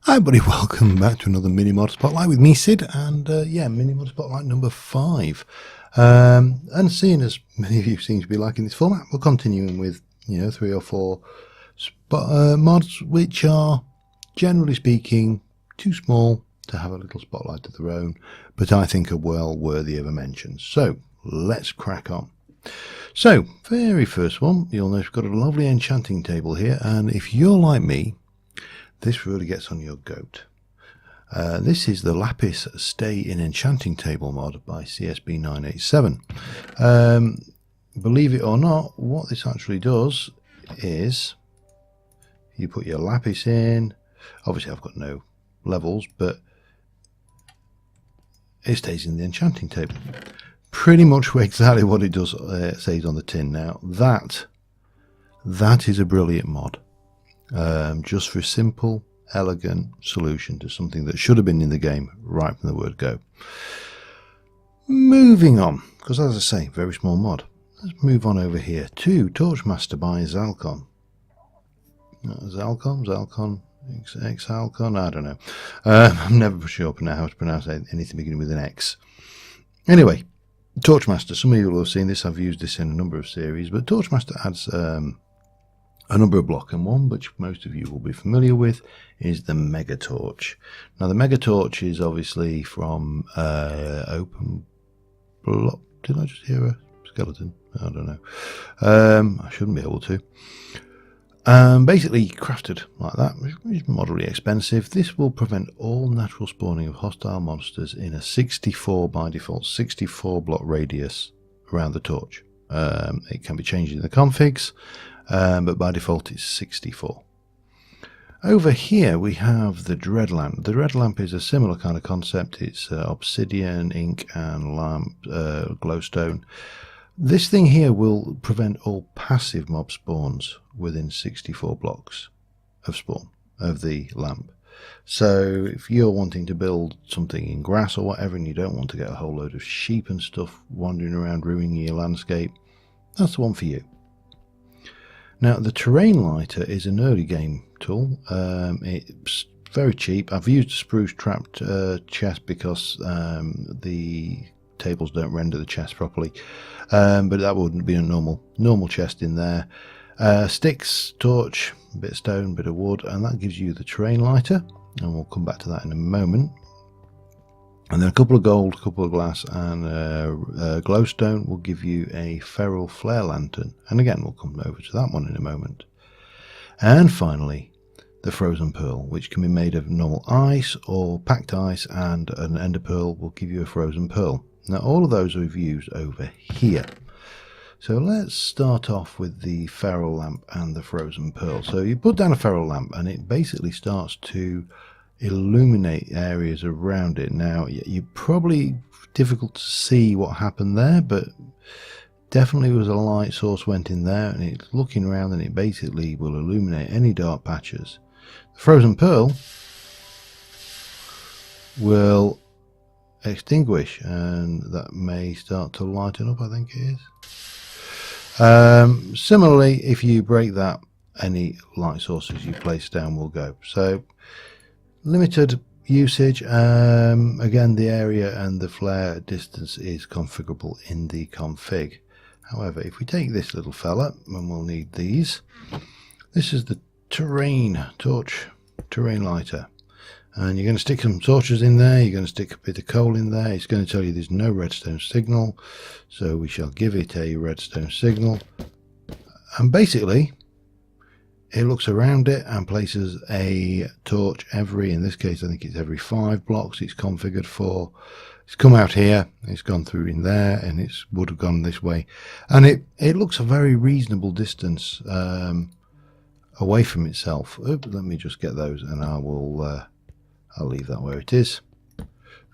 Hi everybody, welcome back to another Mini Mod Spotlight with me, Sid, and yeah, Mini Mod Spotlight number 5. And seeing as many of you seem to be liking this format, we're continuing with, 3 or 4 mods which are, generally speaking, too small to have a little spotlight of their own, but I think are well worthy of a mention. So, let's crack on. So, very first one, you'll notice we've got a lovely enchanting table here, and if you're like me, this really gets on your goat. This is the Lapis Stay in Enchanting Table mod by CSB987. Believe it or not, what this actually does is you put your Lapis in. Obviously I've got no levels, but it stays in the enchanting table. Pretty much exactly what it does says on the tin. Now that is a brilliant mod. Just for a simple, elegant solution to something that should have been in the game right from the word go. Moving on, because as I say, very small mod. Let's move on over here to Torchmaster by Zalcon. Zalcon, X-Zalcon, I don't know. I'm never sure how to pronounce anything beginning with an X. Anyway, Torchmaster, some of you will have seen this, I've used this in a number of series, but Torchmaster adds a number of block, and one which most of you will be familiar with is the Mega Torch. Now the Mega Torch is obviously from Open Block. Did I just hear a skeleton? I don't know. I shouldn't be able to. Basically crafted like that, which is moderately expensive. This will prevent all natural spawning of hostile monsters in a 64 by default 64 block radius around the torch. It can be changed in the configs. But by default it's 64. Over here we have the Dread Lamp. The Dread Lamp is a similar kind of concept. It's obsidian, ink and lamp, glowstone. This thing here will prevent all passive mob spawns within 64 blocks of spawn of the lamp. So if you're wanting to build something in grass or whatever and you don't want to get a whole load of sheep and stuff wandering around ruining your landscape, that's the one for you. Now the terrain lighter is an early game tool. It's very cheap. I've used a spruce trapped chest because the tables don't render the chest properly, but that wouldn't be a normal chest in there. Sticks, torch, a bit of stone, a bit of wood, and that gives you the terrain lighter, and we'll come back to that in a moment. And then a couple of gold, a couple of glass, and glowstone will give you a feral flare lantern. And again, we'll come over to that one in a moment. And finally, the frozen pearl, which can be made of normal ice or packed ice, and an ender pearl will give you a frozen pearl. Now, all of those we've used over here. So let's start off with the feral lamp and the frozen pearl. So you put down a feral lamp, and it basically starts to illuminate areas around it. Now you're probably difficult to see what happened there, but definitely was a light source went in there, and it's looking around and it basically will illuminate any dark patches. The frozen pearl will extinguish, and that may start to lighten up, I think it is. Similarly, if you break that, any light sources you place down will go. So limited usage. Again, the area and the flare distance is configurable in the config. However, if we take this little fella, and we'll need these, this is the terrain lighter, and you're going to stick some torches in there, you're going to stick a bit of coal in there. It's going to tell you there's no redstone signal, so we shall give it a redstone signal, and basically it looks around it and places a torch in this case I think it's every 5 blocks it's configured for. It's come out here, it's gone through in there, and it would have gone this way, and it looks a very reasonable distance away from itself. Let me just get those, and I'll leave that where it is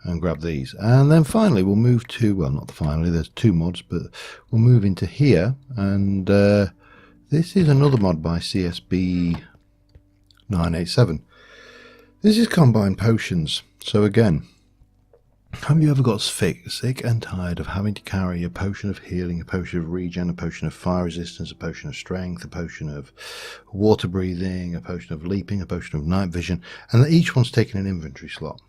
and grab these. And then finally we'll move to, well, not finally, there's 2 mods, but we'll move into here, and this is another mod by CSB987. This is combined potions. So again, Have you ever got sick and tired of having to carry a potion of healing, a potion of regen, a potion of fire resistance, a potion of strength, a potion of water breathing, a potion of leaping, a potion of night vision, and that each one's taking an inventory slot?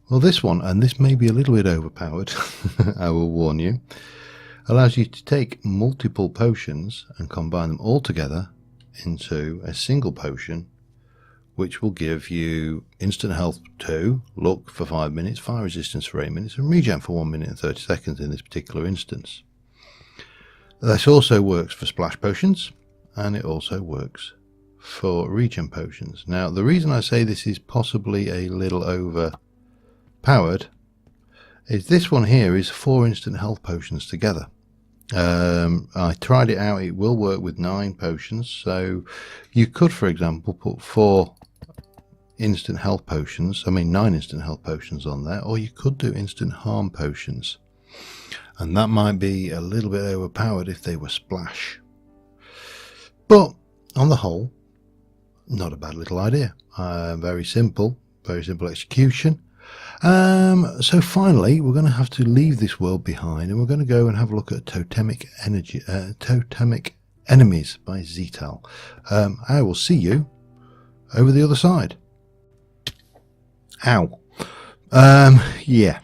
Well, this one, and this may be a little bit overpowered, I will warn you, allows you to take multiple potions and combine them all together into a single potion, which will give you instant health 2, luck for 5 minutes, fire resistance for 8 minutes, and regen for 1 minute and 30 seconds in this particular instance. This also works for splash potions, and it also works for regen potions. Now, the reason I say this is possibly a little overpowered is this one here is 4 instant health potions together. I tried it out, it will work with 9 potions, so you could, for example, put 4 instant health potions, 9 instant health potions on there, or you could do instant harm potions, and that might be a little bit overpowered if they were splash, but on the whole, not a bad little idea. Very simple execution. So finally, we're going to have to leave this world behind, and we're going to go and have a look at Totemic Enemies by Zetal. I will see you over the other side. Ow. Yeah.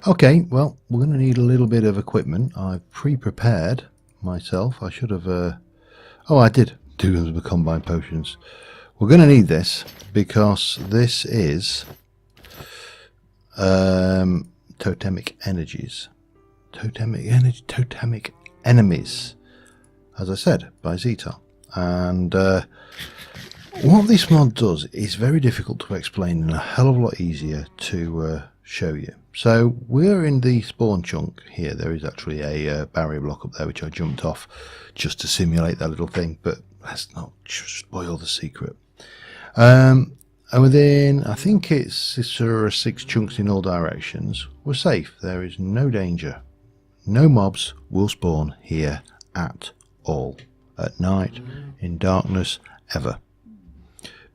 Okay, well, we're going to need a little bit of equipment. I've pre-prepared myself. I should have... Oh, I did do the combined potions. We're going to need this because this is... Totemic Energies. Totemic Enemies, as I said, by Zetal. And what this mod does is very difficult to explain and a hell of a lot easier to show you. So we're in the spawn chunk here. There is actually a barrier block up there which I jumped off just to simulate that little thing, but let's not spoil the secret. And within, I think there are 6 chunks in all directions. We're safe. There is no danger. No mobs will spawn here at all. At night, in darkness, ever.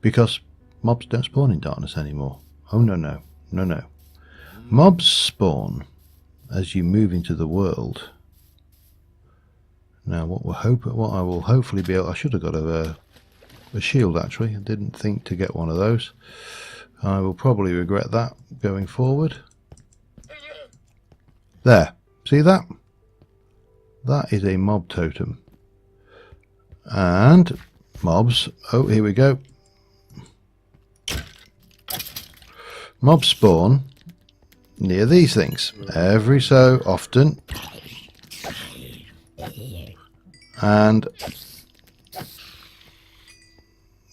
Because mobs don't spawn in darkness anymore. Oh no, no, no, no. Mobs spawn as you move into the world. Now what I will hopefully be able... I should have got a shield actually. I didn't think to get one of those. I will probably regret that going forward. There, see that? That is a mob totem. And mobs, oh here we go. Mobs spawn near these things every so often. And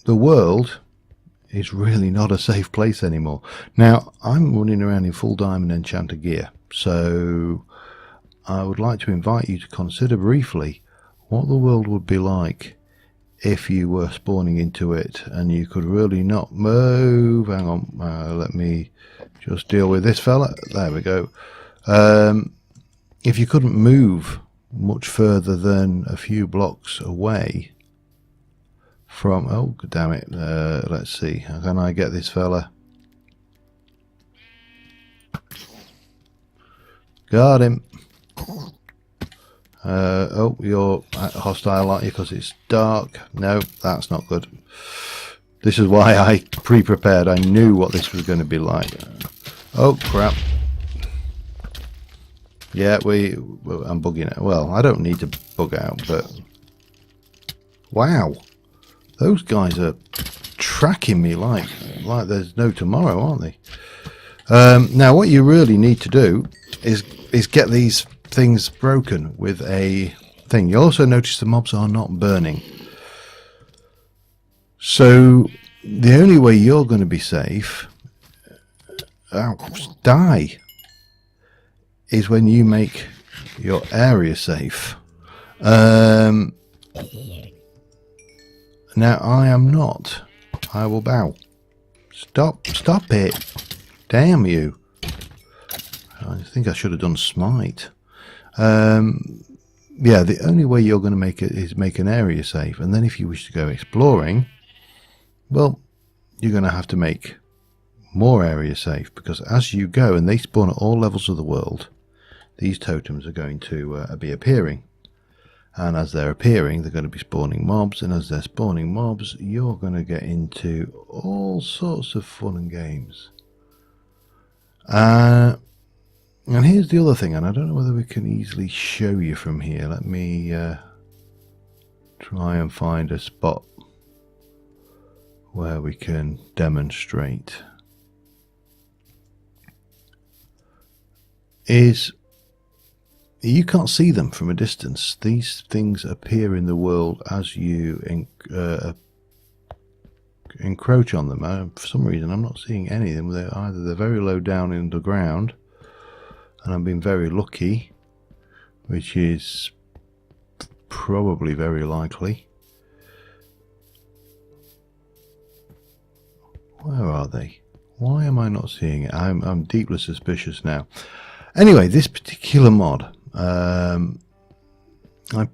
the world is really not a safe place anymore. Now, I'm running around in full diamond enchanter gear, so I would like to invite you to consider briefly what the world would be like if you were spawning into it and you could really not move. Hang on, let me just deal with this fella. There we go. If you couldn't move much further than a few blocks away from... oh damn it, let's see, how can I get this fella? Got him. Oh, you're hostile, aren't you, because it's dark? No, that's not good. This is why I pre-prepared. I knew what this was going to be like. Oh crap. Yeah, I'm bugging out. Well, I don't need to bug out, but wow, those guys are tracking me like there's no tomorrow, aren't they? Now, what you really need to do is get these things broken with a thing. You also notice the mobs are not burning. So the only way you're going to be safe, die, is when you make your area safe. Now I am not. I will bow. Stop it. Damn you. I think I should have done smite. Yeah, the only way you're going to make it is make an area safe, and then if you wish to go exploring, well, you're going to have to make more area safe, because as you go, and they spawn at all levels of the world, these totems are going to be appearing. And as they're appearing, they're going to be spawning mobs, and as they're spawning mobs, you're going to get into all sorts of fun and games. And here's the other thing, and I don't know whether we can easily show you from here. Let me try and find a spot where we can demonstrate. You can't see them from a distance. These things appear in the world as you encroach on them. For some reason, I'm not seeing any of them. They're very low down in the ground, and I've been very lucky, which is probably very likely. Where are they? Why am I not seeing it? I'm deeply suspicious now. Anyway, this particular mod, I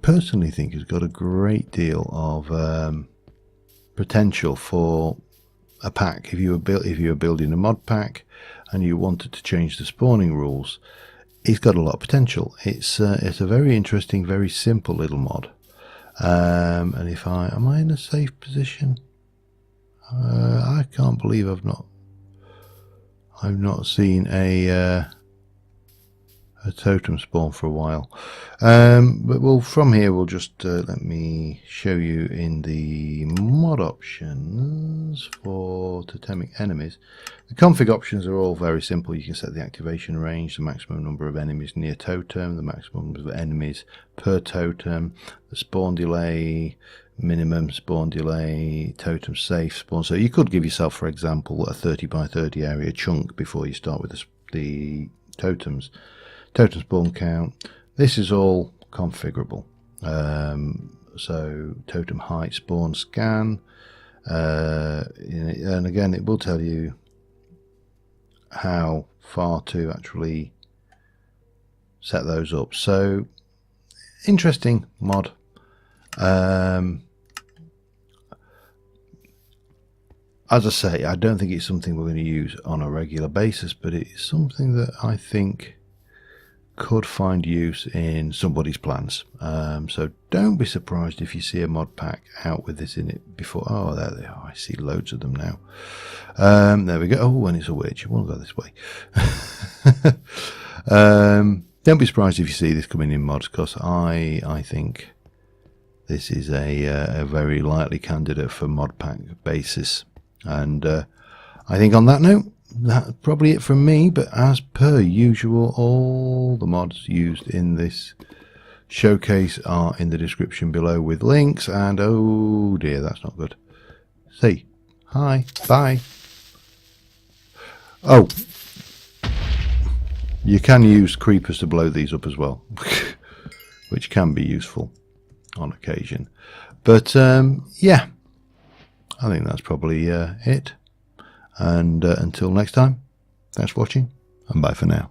personally think has got a great deal of potential for a pack. If you were building a mod pack and you wanted to change the spawning rules, it's got a lot of potential. It's a very interesting, very simple little mod. And if am I in a safe position? I can't believe I've not seen a totem spawn for a while. But from here we'll just let me show you in the mod options for totemic enemies. The config options are all very simple. You can set the activation range, the maximum number of enemies near totem, the maximum number of enemies per totem, the spawn delay, minimum spawn delay, totem safe spawn. So you could give yourself, for example, a 30 by 30 area chunk before you start with the totems. Totem spawn count. This is all configurable. So totem height, spawn scan, and again it will tell you how far to actually set those up. So interesting mod. As I say, I don't think it's something we're going to use on a regular basis, but it's something that I think could find use in somebody's plans. So don't be surprised if you see a mod pack out with this in it before. Oh, there they are. I see loads of them now. There we go. Oh, and it's a witch. It won't go this way. Don't be surprised if you see this coming in mods, because I think this is a very likely candidate for mod pack basis. And I think on that note, that's probably it from me, but as per usual, all the mods used in this showcase are in the description below with links. And oh dear, that's not good. See, hi, bye. Oh, you can use creepers to blow these up as well, which can be useful on occasion. But yeah, I think that's probably it. And until next time, thanks for watching, and bye for now.